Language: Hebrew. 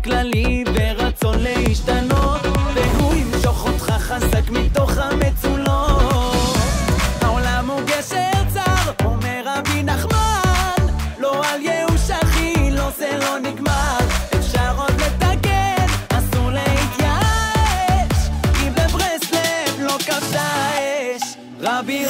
כללי ורצון להשתנות, והוא ימשוך אותך חזק מתוך המצולות. העולם הוא גשר צר, אומר רבי נחמן, לא על ייאוש אחי, לא זה לא נגמר, אפשר עוד לתקן, אסור להתייאש, כי בברסלב לא כבשה אש. רבי